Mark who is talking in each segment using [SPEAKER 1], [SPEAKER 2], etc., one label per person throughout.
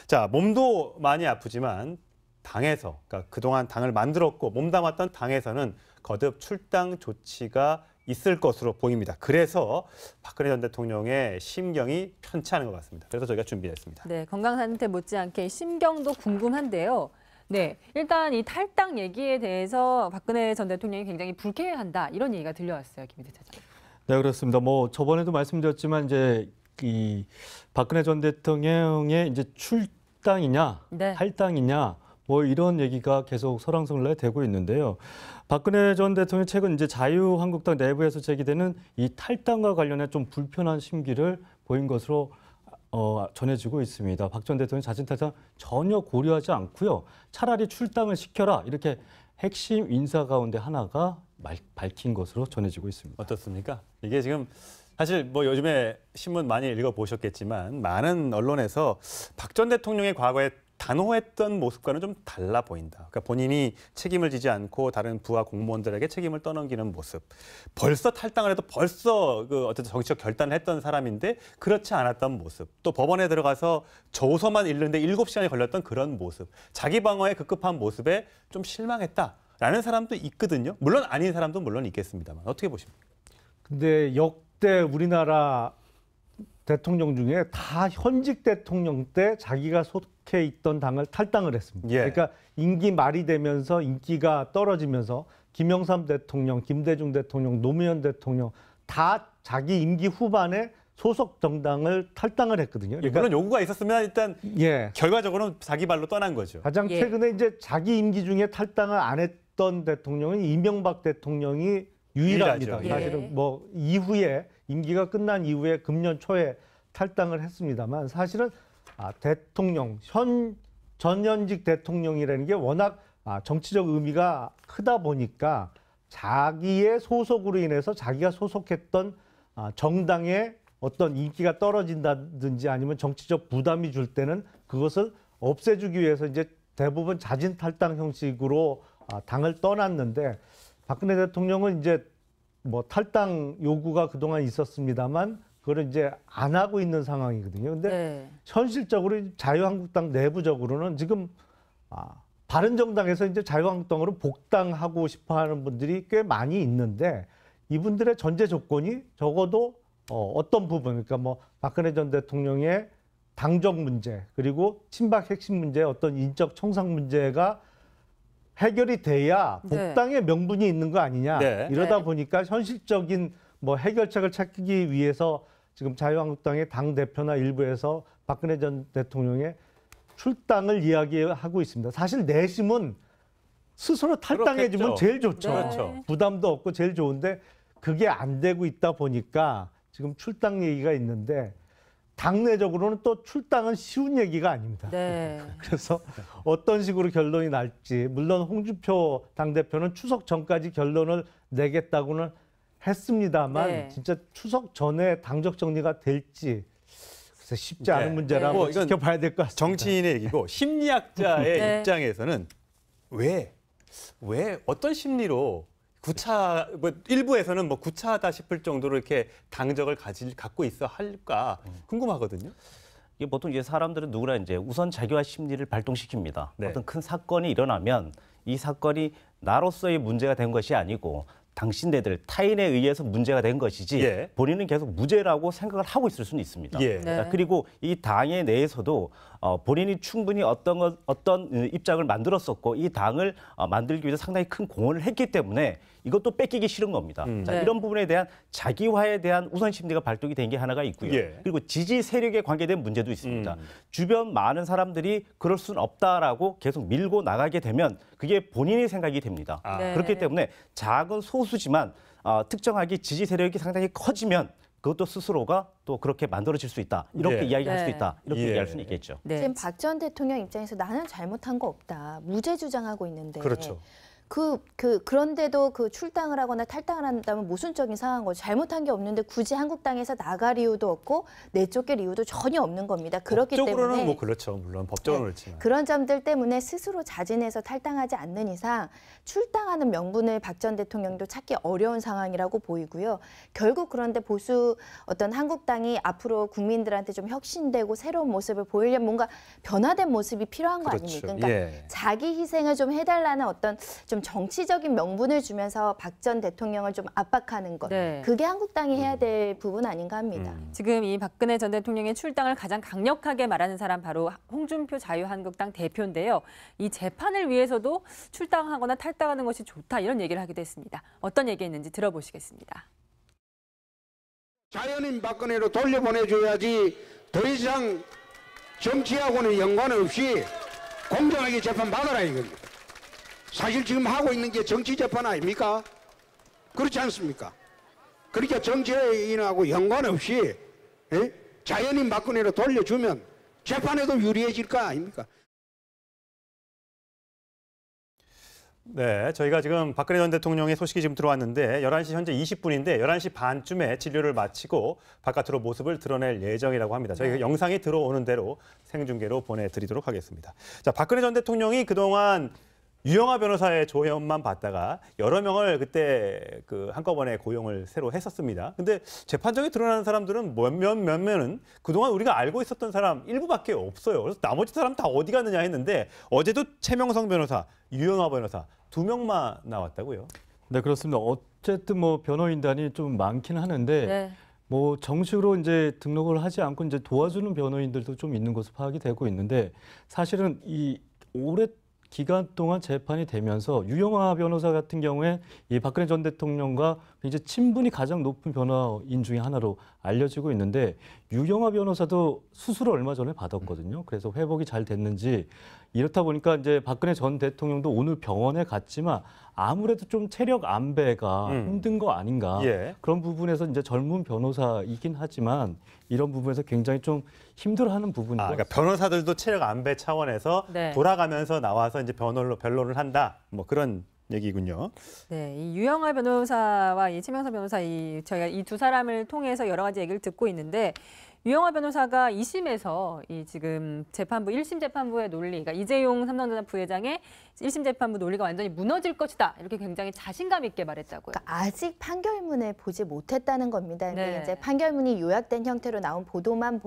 [SPEAKER 1] 자, 몸도 많이 아프지만 당에서, 그러니까 그동안 당을 만들었고 몸담았던 당에서는 거듭 출당 조치가 있을 것으로 보입니다. 그래서 박근혜 전 대통령의 심경이 편치 않은 것 같습니다. 그래서 저희가 준비했습니다.
[SPEAKER 2] 네, 건강 상태 못지않게 심경도 궁금한데요. 네, 일단 이 탈당 얘기에 대해서 박근혜 전 대통령이 굉장히 불쾌해한다 이런 얘기가 들려왔어요, 김민태 차장.
[SPEAKER 3] 네, 그렇습니다. 뭐 저번에도 말씀드렸지만 이제 이 박근혜 전 대통령의 이제 출당이냐,
[SPEAKER 2] 네.
[SPEAKER 3] 탈당이냐, 뭐 이런 얘기가 계속 설왕설래 되고 있는데요. 박근혜 전 대통령 최근 이제 자유한국당 내부에서 제기되는 이 탈당과 관련해 좀 불편한 심기를 보인 것으로 전해지고 있습니다. 박 전 대통령 자진 탈당 전혀 고려하지 않고요. 차라리 출당을 시켜라 이렇게 핵심 인사 가운데 하나가 밝힌 것으로 전해지고 있습니다.
[SPEAKER 1] 어떻습니까? 이게 지금 사실 뭐 요즘에 신문 많이 읽어보셨겠지만 많은 언론에서 박 전 대통령의 과거에 단호했던 모습과는 좀 달라 보인다. 그러니까 본인이 책임을 지지 않고 다른 부하 공무원들에게 책임을 떠넘기는 모습. 벌써 탈당을 해도 벌써 어쨌든 정치적 결단을 했던 사람인데 그렇지 않았던 모습. 또 법원에 들어가서 조서만 읽는데 7시간이 걸렸던 그런 모습. 자기 방어에 급급한 모습에 좀 실망했다라는 사람도 있거든요. 물론 아닌 사람도 물론 있겠습니다만. 어떻게 보십니까?
[SPEAKER 4] 근데 역대 우리나라 대통령 중에 다 현직 대통령 때 자기가 속해 있던 당을 탈당을 했습니다.
[SPEAKER 1] 예.
[SPEAKER 4] 그러니까 임기 말이 되면서 인기가 떨어지면서 김영삼 대통령, 김대중 대통령, 노무현 대통령 다 자기 임기 후반에 소속 정당을 탈당을 했거든요.
[SPEAKER 1] 그러니까 물론 요구가 있었으면 일단
[SPEAKER 4] 예.
[SPEAKER 1] 결과적으로는 자기 발로 떠난 거죠.
[SPEAKER 4] 가장
[SPEAKER 2] 예.
[SPEAKER 4] 최근에 이제 자기 임기 중에 탈당을 안 했던 대통령은 이명박 대통령이 유일합니다.
[SPEAKER 1] 유일하죠.
[SPEAKER 4] 사실은
[SPEAKER 2] 예.
[SPEAKER 4] 뭐 이후에 임기가 끝난 이후에 금년 초에 탈당을 했습니다만 사실은 대통령 전현직 대통령이라는 게 워낙 정치적 의미가 크다 보니까 자기의 소속으로 인해서 자기가 소속했던 정당의 어떤 인기가 떨어진다든지 아니면 정치적 부담이 줄 때는 그것을 없애주기 위해서 이제 대부분 자진 탈당 형식으로 당을 떠났는데 박근혜 대통령은 이제 뭐 탈당 요구가 그동안 있었습니다만 그걸 이제 안 하고 있는 상황이거든요. 근데
[SPEAKER 2] 네.
[SPEAKER 4] 현실적으로 자유한국당 내부적으로는 지금 바른정당에서 이제 자유한국당으로 복당하고 싶어하는 분들이 꽤 많이 있는데 이분들의 전제 조건이 적어도 어떤 부분, 그러니까 뭐 박근혜 전 대통령의 당적 문제 그리고 친박 핵심 문제, 어떤 인적 청산 문제가 해결이 돼야 복당의 명분이 있는 거 아니냐.
[SPEAKER 1] 네.
[SPEAKER 4] 이러다
[SPEAKER 2] 네.
[SPEAKER 4] 보니까 현실적인 뭐 해결책을 찾기 위해서 지금 자유한국당의 당 대표나 일부에서 박근혜 전 대통령의 출당을 이야기하고 있습니다. 사실 내심은 스스로 탈당해주면
[SPEAKER 1] 그렇겠죠.
[SPEAKER 4] 제일 좋죠.
[SPEAKER 1] 그렇죠.
[SPEAKER 4] 부담도 없고 제일 좋은데 그게 안 되고 있다 보니까 지금 출당 얘기가 있는데 당내적으로는 또 출당은 쉬운 얘기가 아닙니다.
[SPEAKER 2] 네.
[SPEAKER 4] 그래서 어떤 식으로 결론이 날지, 물론 홍준표 당대표는 추석 전까지 결론을 내겠다고는 했습니다만
[SPEAKER 2] 네.
[SPEAKER 4] 진짜 추석 전에 당적 정리가 될지 그래서 쉽지 않은
[SPEAKER 1] 네.
[SPEAKER 4] 문제라
[SPEAKER 1] 뭐
[SPEAKER 4] 한번
[SPEAKER 1] 이건
[SPEAKER 4] 지켜봐야 될 것 같습니다.
[SPEAKER 1] 정치인의 얘기고 심리학자의
[SPEAKER 2] 네.
[SPEAKER 1] 입장에서는 왜 어떤 심리로 뭐 일부에서는 뭐 구차하다 싶을 정도로 이렇게 당적을 갖고 있어 할까 궁금하거든요.
[SPEAKER 5] 이게 보통 이제 사람들은 누구나 이제 우선 자기와 심리를 발동시킵니다.
[SPEAKER 1] 네.
[SPEAKER 5] 어떤 큰 사건이 일어나면 이 사건이 나로서의 문제가 된 것이 아니고 당신네들 타인에 의해서 문제가 된 것이지
[SPEAKER 1] 예.
[SPEAKER 5] 본인은 계속 무죄라고 생각을 하고 있을 수는 있습니다.
[SPEAKER 1] 예.
[SPEAKER 2] 네.
[SPEAKER 5] 그리고 이 당의 내에서도 본인이 충분히 어떤 입장을 만들었었고 이 당을 만들기 위해서 상당히 큰 공헌을 했기 때문에 이것도 뺏기기 싫은 겁니다. 자,
[SPEAKER 2] 네.
[SPEAKER 5] 이런 부분에 대한 자기화에 대한 우선 심리가 발동이 된 게 하나가 있고요.
[SPEAKER 1] 예.
[SPEAKER 5] 그리고 지지 세력에 관계된 문제도 있습니다. 주변 많은 사람들이 그럴 수는 없다라고 계속 밀고 나가게 되면 그게 본인의 생각이 됩니다.
[SPEAKER 2] 네.
[SPEAKER 5] 그렇기 때문에 작은 소수지만 특정하게 지지 세력이 상당히 커지면 그것도 스스로가 또 그렇게 만들어질 수 있다. 이렇게
[SPEAKER 1] 예.
[SPEAKER 5] 이야기할 수
[SPEAKER 2] 네.
[SPEAKER 5] 있다. 이렇게
[SPEAKER 1] 예.
[SPEAKER 5] 얘기할 수는 있겠죠.
[SPEAKER 2] 네.
[SPEAKER 6] 지금 박 전 대통령 입장에서 나는 잘못한 거 없다. 무죄 주장하고 있는데
[SPEAKER 1] 그렇죠.
[SPEAKER 6] 그런데도 그 출당을 하거나 탈당을 한다면 모순적인 상황인 거죠. 잘못한 게 없는데 굳이 한국당에서 나갈 이유도 없고 내쫓길 이유도 전혀 없는 겁니다. 그렇기
[SPEAKER 1] 법적으로는
[SPEAKER 6] 때문에
[SPEAKER 1] 뭐 그렇죠. 물론 법적으로는 그렇지만.
[SPEAKER 6] 그런 점들 때문에 스스로 자진해서 탈당하지 않는 이상 출당하는 명분을 박 전 대통령도 찾기 어려운 상황이라고 보이고요. 결국 그런데 보수 어떤 한국당이 앞으로 국민들한테 좀 혁신되고 새로운 모습을 보이려면 뭔가 변화된 모습이 필요한 거
[SPEAKER 1] 그렇죠.
[SPEAKER 6] 아닙니까? 그러니까
[SPEAKER 1] 예.
[SPEAKER 6] 자기 희생을 좀 해달라는 어떤 좀 정치적인 명분을 주면서 박 전 대통령을 좀 압박하는 것.
[SPEAKER 2] 네.
[SPEAKER 6] 그게 한국당이 해야 될 부분 아닌가 합니다.
[SPEAKER 2] 지금 이 박근혜 전 대통령의 출당을 가장 강력하게 말하는 사람 바로 홍준표 자유한국당 대표인데요. 이 재판을 위해서도 출당하거나 탈당하는 것이 좋다 이런 얘기를 하기도 했습니다. 어떤 얘기했는지 들어보시겠습니다.
[SPEAKER 7] 자연인 박근혜로 돌려보내줘야지 더 이상 정치하고는 연관없이 공정하게 재판 받아라 이겁니다. 사실 지금 하고 있는 게 정치 재판 아닙니까? 그렇지 않습니까? 그러니까 정치인하고 연관없이 자연인 박근혜로 돌려주면 재판에도 유리해질 거 아닙니까?
[SPEAKER 1] 네, 저희가 지금 박근혜 전 대통령의 소식이 지금 들어왔는데 11시 현재 20분인데 11시 반쯤에 진료를 마치고 바깥으로 모습을 드러낼 예정이라고 합니다. 저희가 영상이 들어오는 대로 생중계로 보내드리도록 하겠습니다. 자, 박근혜 전 대통령이 그동안 유영하 변호사의 조언만 받다가 여러 명을 그때 한꺼번에 고용을 새로 했었습니다. 근데 재판정에 드러나는 사람들은 몇몇은 그동안 우리가 알고 있었던 사람 일부밖에 없어요. 그래서 나머지 사람 다 어디 갔느냐 했는데 어제도 최명성 변호사, 유영하 변호사 2명만 나왔다고요.
[SPEAKER 3] 네, 그렇습니다. 어쨌든 뭐 변호인단이 좀 많긴 하는데
[SPEAKER 2] 네.
[SPEAKER 3] 뭐 정식으로 이제 등록을 하지 않고 이제 도와주는 변호인들도 좀 있는 것으로 파악이 되고 있는데 사실은 이 오래 기간 동안 재판이 되면서 유영하 변호사 같은 경우에 이 박근혜 전 대통령과 이제 친분이 가장 높은 변호인 중에 하나로 알려지고 있는데 유영하 변호사도 수술을 얼마 전에 받았거든요. 그래서 회복이 잘 됐는지 이렇다 보니까 이제 박근혜 전 대통령도 오늘 병원에 갔지만 아무래도 좀 체력 안배가 힘든 거 아닌가.
[SPEAKER 1] 예.
[SPEAKER 3] 그런 부분에서 이제 젊은 변호사이긴 하지만 이런 부분에서 굉장히 좀 힘들어하는 부분이고.
[SPEAKER 1] 그러니까 변호사들도 체력 안배 차원에서
[SPEAKER 2] 네.
[SPEAKER 1] 돌아가면서 나와서 이제 변론을 한다. 뭐 그런 얘기군요.
[SPEAKER 2] 네, 이 유영하 변호사와 이 최명선 변호사 저희가 이 두 사람을 통해서 여러 가지 얘기를 듣고 있는데 유영하 변호사가 2심에서 이 지금 재판부 1심 재판부의 논리, 그러니까 이재용 삼성전자 부회장의 1심 재판부 논리가 완전히 무너질 것이다. 이렇게 굉장히 자신감 있게 말했다고요.
[SPEAKER 6] 그러니까 아직 판결문을 보지 못했다는 겁니다. 근데
[SPEAKER 2] 네.
[SPEAKER 6] 이제 판결문이 요약된 형태로 나온 보도만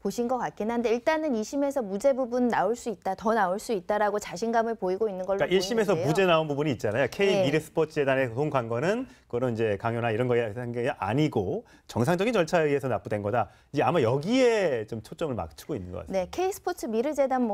[SPEAKER 6] 보신 것 같긴 한데 일단은 2심에서 무죄 부분 나올 수 있다, 더 나올 수 있다라고 자신감을 보이고 있는 걸로
[SPEAKER 1] 그러니까 1심에서
[SPEAKER 6] 보이는데요.
[SPEAKER 1] 무죄 나온 부분이 있잖아요. K
[SPEAKER 6] 네.
[SPEAKER 1] 미래스포츠재단에 돈 간 거는 그거는 이제 강요나 이런 거에 한 게 아니고 정상적인 절차에 의해서 납부된 거다. 이제 아마 여기에 좀 초점을 맞추고 있는 것 같습니다.
[SPEAKER 6] 네, K스포츠 미르재단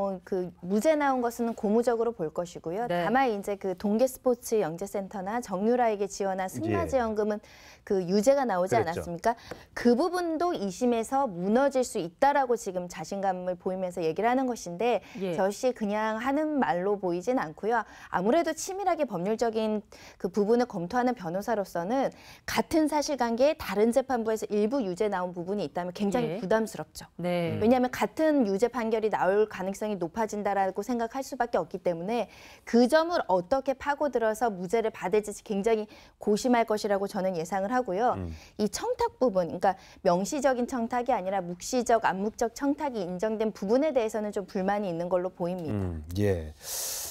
[SPEAKER 6] 무죄 나온 것은 고무적으로 볼 것이고요.
[SPEAKER 2] 네.
[SPEAKER 6] 다만 이제 그 동계스포츠 영재센터나 정유라에게 지원한 승마지원금은 그 유죄가 나오지
[SPEAKER 1] 그랬죠.
[SPEAKER 6] 않았습니까? 그 부분도 2심에서 무너질 수 있다라고 지금 자신감을 보이면서 얘기를 하는 것인데
[SPEAKER 2] 예.
[SPEAKER 6] 역시 그냥 하는 말로 보이진 않고요. 아무래도 치밀하게 법률적인 그 부분을 검토하는 변호사로서는 같은 사실관계에 다른 재판부에서 일부 유죄 나온 부분이 있다면 굉장히
[SPEAKER 2] 예.
[SPEAKER 6] 부담스럽죠.
[SPEAKER 2] 네.
[SPEAKER 6] 왜냐하면 같은 유죄 판결이 나올 가능성이 높아진다라고 생각할 수밖에 없기 때문에 그 점을 어떻게 파고들어서 무죄를 받을지 굉장히 고심할 것이라고 저는 예상을 하고요. 이 청탁 부분, 그러니까 명시적인 청탁이 아니라 묵시적, 암묵적 청탁이 인정된 부분에 대해서는 좀 불만이 있는 걸로 보입니다.
[SPEAKER 1] 예.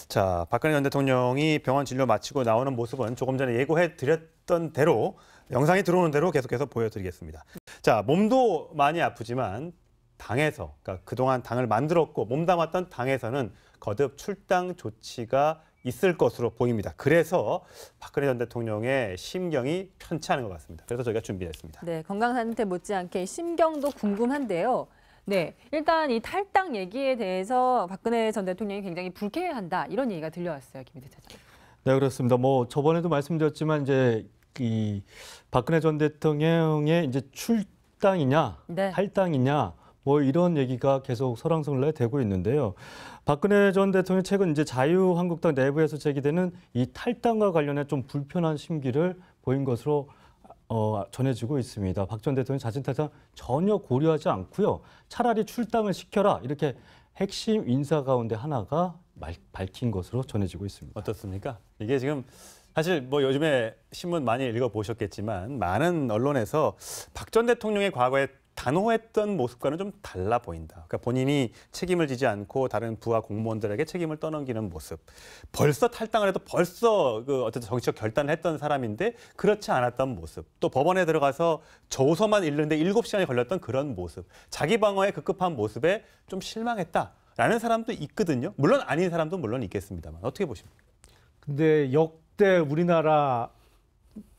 [SPEAKER 1] 자, 박근혜 전 대통령이 병원 진료 마치고 나오는 모습은 조금 전에 예고해 드렸던 대로 영상이 들어오는 대로 계속해서 보여드리겠습니다. 자, 몸도 많이 아프지만 당에서, 그러니까 그동안 당을 만들었고 몸담았던 당에서는 거듭 출당 조치가 있을 것으로 보입니다. 그래서 박근혜 전 대통령의 심경이 편치 않은 것 같습니다. 그래서 저희가 준비했습니다.
[SPEAKER 2] 네, 건강 상태 못지않게 심경도 궁금한데요. 네, 일단 이 탈당 얘기에 대해서 박근혜 전 대통령이 굉장히 불쾌해한다 이런 얘기가 들려왔어요, 김민태 차장.
[SPEAKER 3] 네, 그렇습니다. 뭐 저번에도 말씀드렸지만 이제 이 박근혜 전 대통령의 이제 출당이냐,
[SPEAKER 2] 네.
[SPEAKER 3] 탈당이냐, 뭐 이런 얘기가 계속 설왕설래 되고 있는데요. 박근혜 전 대통령 최근 이제 자유한국당 내부에서 제기되는 이 탈당과 관련해 좀 불편한 심기를 보인 것으로 전해지고 있습니다. 박 전 대통령 자진 탈당 전혀 고려하지 않고요. 차라리 출당을 시켜라 이렇게 핵심 인사 가운데 하나가 밝힌 것으로 전해지고 있습니다.
[SPEAKER 1] 어떻습니까? 이게 지금 사실 뭐 요즘에 신문 많이 읽어보셨겠지만 많은 언론에서 박 전 대통령의 과거에 단호했던 모습과는 좀 달라 보인다. 그러니까 본인이 책임을 지지 않고 다른 부하 공무원들에게 책임을 떠넘기는 모습. 벌써 탈당을 해도 벌써 어쨌든 정치적 결단을 했던 사람인데 그렇지 않았던 모습. 또 법원에 들어가서 조서만 읽는데 7시간이 걸렸던 그런 모습. 자기 방어에 급급한 모습에 좀 실망했다라는 사람도 있거든요. 물론 아닌 사람도 물론 있겠습니다만 어떻게 보십니까?
[SPEAKER 4] 근데 역대 우리나라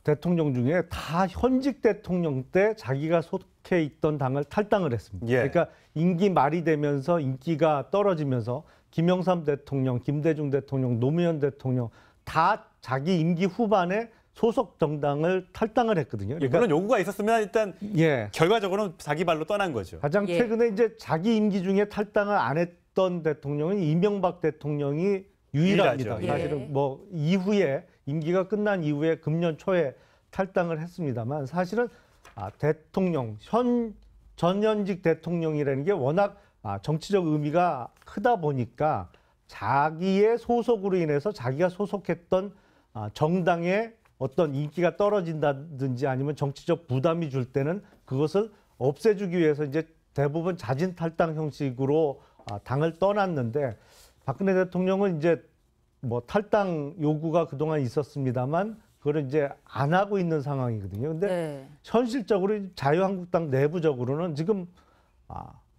[SPEAKER 4] 대통령 중에 다 현직 대통령 때 자기가 속해 있던 당을 탈당을 했습니다.
[SPEAKER 1] 예.
[SPEAKER 4] 그러니까 임기 말이 되면서 인기가 떨어지면서 김영삼 대통령, 김대중 대통령, 노무현 대통령 다 자기 임기 후반에 소속 정당을 탈당을 했거든요.
[SPEAKER 1] 그러니까 물론 요구가 있었으면 일단
[SPEAKER 4] 예.
[SPEAKER 1] 결과적으로는 자기 발로 떠난 거죠.
[SPEAKER 4] 가장
[SPEAKER 2] 예.
[SPEAKER 4] 최근에 이제 자기 임기 중에 탈당을 안 했던 대통령은 이명박 대통령이 유일합니다.
[SPEAKER 1] 유일하죠.
[SPEAKER 4] 사실은
[SPEAKER 2] 예.
[SPEAKER 4] 뭐 이후에 임기가 끝난 이후에 금년 초에 탈당을 했습니다만 사실은 대통령 전현직 대통령이라는 게 워낙 정치적 의미가 크다 보니까 자기의 소속으로 인해서 자기가 소속했던 정당의 어떤 인기가 떨어진다든지 아니면 정치적 부담이 줄 때는 그것을 없애주기 위해서 이제 대부분 자진 탈당 형식으로 당을 떠났는데 박근혜 대통령은 이제 뭐 탈당 요구가 그동안 있었습니다만 그걸 이제 안 하고 있는 상황이거든요. 근데
[SPEAKER 2] 네.
[SPEAKER 4] 현실적으로 자유한국당 내부적으로는 지금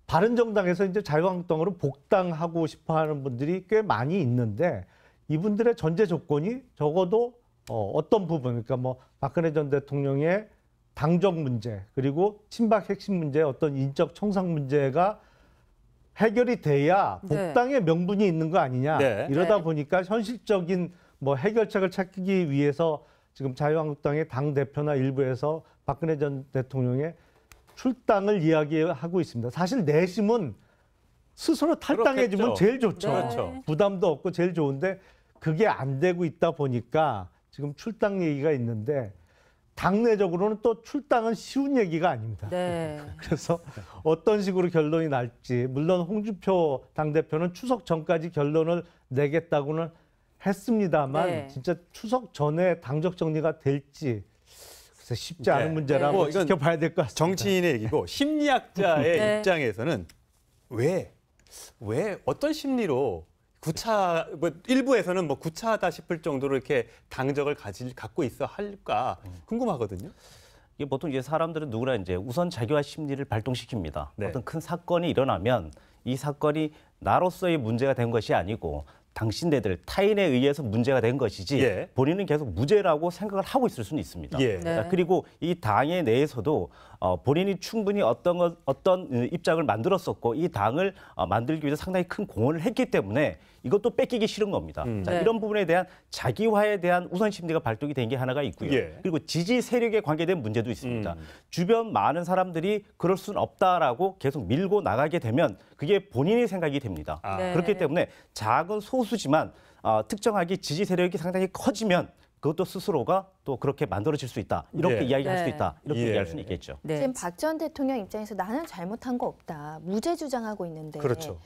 [SPEAKER 4] 바른정당에서 이제 자유한국당으로 복당하고 싶어하는 분들이 꽤 많이 있는데 이분들의 전제 조건이 적어도 어떤 부분, 그러니까 뭐 박근혜 전 대통령의 당적 문제 그리고 친박 핵심 문제, 어떤 인적 청산 문제가 해결이 돼야 복당의 명분이 있는 거 아니냐.
[SPEAKER 1] 네.
[SPEAKER 4] 이러다
[SPEAKER 2] 네.
[SPEAKER 4] 보니까 현실적인 뭐 해결책을 찾기 위해서 지금 자유한국당의 당 대표나 일부에서 박근혜 전 대통령의 출당을 이야기하고 있습니다. 사실 내심은 스스로 탈당해주면
[SPEAKER 1] 그렇겠죠.
[SPEAKER 4] 제일 좋죠.
[SPEAKER 1] 그렇죠.
[SPEAKER 4] 부담도 없고 제일 좋은데 그게 안 되고 있다 보니까 지금 출당 얘기가 있는데 당내적으로는 또 출당은 쉬운 얘기가 아닙니다.
[SPEAKER 2] 네.
[SPEAKER 4] 그래서 어떤 식으로 결론이 날지 물론 홍준표 당대표는 추석 전까지 결론을 내겠다고는 했습니다만
[SPEAKER 2] 네.
[SPEAKER 4] 진짜 추석 전에 당적 정리가 될지 글쎄 쉽지 않은
[SPEAKER 1] 네.
[SPEAKER 4] 문제라
[SPEAKER 2] 네.
[SPEAKER 1] 뭐 이건
[SPEAKER 4] 지켜봐야 될 것 같습니다.
[SPEAKER 1] 정치인의 얘기고 심리학자의
[SPEAKER 2] 네.
[SPEAKER 1] 입장에서는 왜 어떤 심리로 뭐 일부에서는 뭐 구차하다 싶을 정도로 이렇게 당적을 갖고 있어 할까 궁금하거든요.
[SPEAKER 5] 이게 보통 이제 사람들은 누구나 이제 우선 자기와 심리를 발동시킵니다.
[SPEAKER 1] 네.
[SPEAKER 5] 어떤 큰 사건이 일어나면 이 사건이 나로서의 문제가 된 것이 아니고 당신네들 타인에 의해서 문제가 된 것이지
[SPEAKER 1] 예.
[SPEAKER 5] 본인은 계속 무죄라고 생각을 하고 있을 수는 있습니다.
[SPEAKER 1] 예.
[SPEAKER 2] 네.
[SPEAKER 5] 그리고 이 당의 내에서도 본인이 충분히 어떤 입장을 만들었었고 이 당을 만들기 위해서 상당히 큰 공헌을 했기 때문에 이것도 뺏기기 싫은 겁니다. 자,
[SPEAKER 2] 네.
[SPEAKER 5] 이런 부분에 대한 자기화에 대한 우선 심리가 발동이 된 게 하나가 있고요.
[SPEAKER 1] 예.
[SPEAKER 5] 그리고 지지 세력에 관계된 문제도 있습니다. 주변 많은 사람들이 그럴 수는 없다라고 계속 밀고 나가게 되면 그게 본인의 생각이 됩니다.
[SPEAKER 2] 네.
[SPEAKER 5] 그렇기 때문에 작은 소수지만 특정하게 지지 세력이 상당히 커지면 그것도 스스로가 또 그렇게 만들어질 수 있다. 이렇게
[SPEAKER 1] 예.
[SPEAKER 5] 이야기할 수
[SPEAKER 2] 네.
[SPEAKER 5] 있다. 이렇게
[SPEAKER 1] 예.
[SPEAKER 5] 얘기할 수는 있겠죠.
[SPEAKER 2] 네.
[SPEAKER 6] 지금 박 전 대통령 입장에서 나는 잘못한 거 없다. 무죄 주장하고 있는데.
[SPEAKER 1] 그렇죠.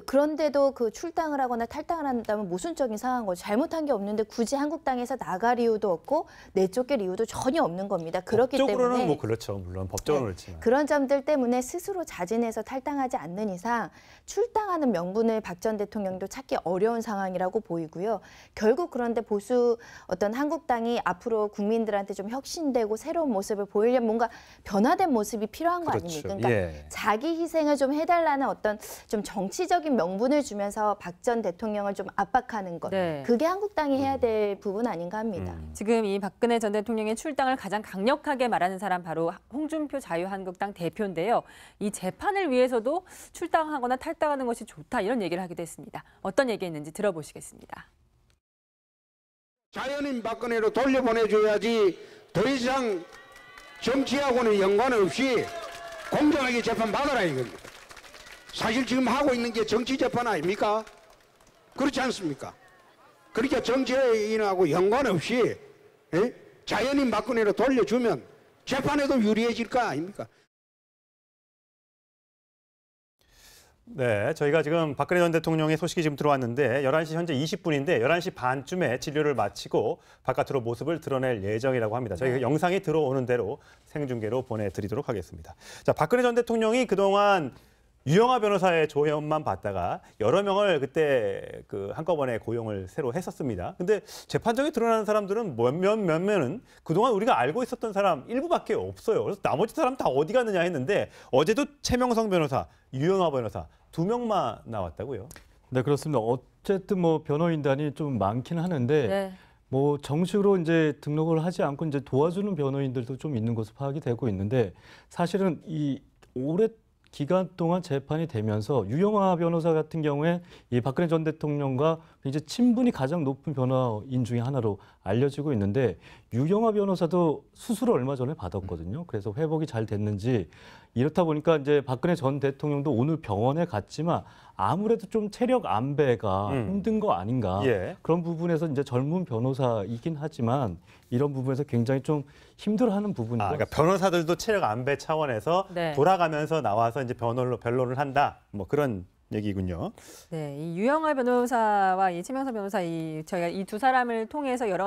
[SPEAKER 6] 그런데도 그 출당을 하거나 탈당을 한다면 모순적인 상황인 거죠. 잘못한 게 없는데 굳이 한국당에서 나갈 이유도 없고 내쫓길 이유도 전혀 없는 겁니다. 그렇기
[SPEAKER 1] 법적으로는
[SPEAKER 6] 때문에
[SPEAKER 1] 뭐 그렇죠. 물론 법적으로는
[SPEAKER 6] 네,
[SPEAKER 1] 그렇지만.
[SPEAKER 6] 그런 점들 때문에 스스로 자진해서 탈당하지 않는 이상 출당하는 명분을 박 전 대통령도 찾기 어려운 상황이라고 보이고요. 결국 그런데 보수 어떤 한국당이 앞으로 국민들한테 좀 혁신되고 새로운 모습을 보이려면 뭔가 변화된 모습이 필요한 거
[SPEAKER 1] 그렇죠.
[SPEAKER 6] 아닙니까? 그러니까
[SPEAKER 1] 예.
[SPEAKER 6] 자기 희생을 좀 해달라는 어떤 좀 정치적인 명분을 주면서 박 전 대통령을 좀 압박하는 것.
[SPEAKER 2] 네.
[SPEAKER 6] 그게 한국당이 해야 될 부분 아닌가 합니다.
[SPEAKER 2] 지금 이 박근혜 전 대통령의 출당을 가장 강력하게 말하는 사람 바로 홍준표 자유한국당 대표인데요. 이 재판을 위해서도 출당하거나 탈당하는 것이 좋다 이런 얘기를 하기도 했습니다. 어떤 얘기했는지 들어보시겠습니다.
[SPEAKER 7] 자연인 박근혜로 돌려보내줘야지 더 이상 정치하고는 연관없이 공정하게 재판 받아라 이겁니다. 사실 지금 하고 있는 게 정치 재판 아닙니까? 그렇지 않습니까? 그러니까 정치인하고 연관없이 자연인 박근혜로 돌려주면 재판에도 유리해질 거 아닙니까?
[SPEAKER 1] 네, 저희가 지금 박근혜 전 대통령의 소식이 지금 들어왔는데 11시 현재 20분인데 11시 반쯤에 진료를 마치고 바깥으로 모습을 드러낼 예정이라고 합니다. 저희가 영상이 들어오는 대로 생중계로 보내드리도록 하겠습니다. 자, 박근혜 전 대통령이 그동안 유영하 변호사의 조언만 받다가 여러 명을 그때 한꺼번에 고용을 새로 했었습니다. 근데 재판정에 드러나는 사람들은 몇몇은 그동안 우리가 알고 있었던 사람 일부밖에 없어요. 그래서 나머지 사람 다 어디 갔느냐 했는데 어제도 최명성 변호사, 유영하 변호사 2명만 나왔다고요.
[SPEAKER 3] 네, 그렇습니다. 어쨌든 뭐 변호인단이 좀 많긴 하는데
[SPEAKER 2] 네.
[SPEAKER 3] 뭐 정식으로 이제 등록을 하지 않고 이제 도와주는 변호인들도 좀 있는 것으로 파악이 되고 있는데 사실은 이 오래 기간 동안 재판이 되면서 유영하 변호사 같은 경우에 이 박근혜 전 대통령과 이제 친분이 가장 높은 변호인 중에 하나로 알려지고 있는데 유영하 변호사도 수술을 얼마 전에 받았거든요. 그래서 회복이 잘 됐는지 이렇다 보니까 이제 박근혜 전 대통령도 오늘 병원에 갔지만 아무래도 좀 체력 안배가 힘든 거 아닌가.
[SPEAKER 1] 예.
[SPEAKER 3] 그런 부분에서 이제 젊은 변호사이긴 하지만 이런 부분에서 굉장히 좀 힘들어하는 부분이
[SPEAKER 1] 그러니까 변호사들도 체력 안배 차원에서
[SPEAKER 2] 네.
[SPEAKER 1] 돌아가면서 나와서 이제 변론을 한다. 뭐 그런 얘기군요.
[SPEAKER 2] 네, 이 유영하 변호사와 이 최명선 변호사 저희가 이 두 사람을 통해서 여러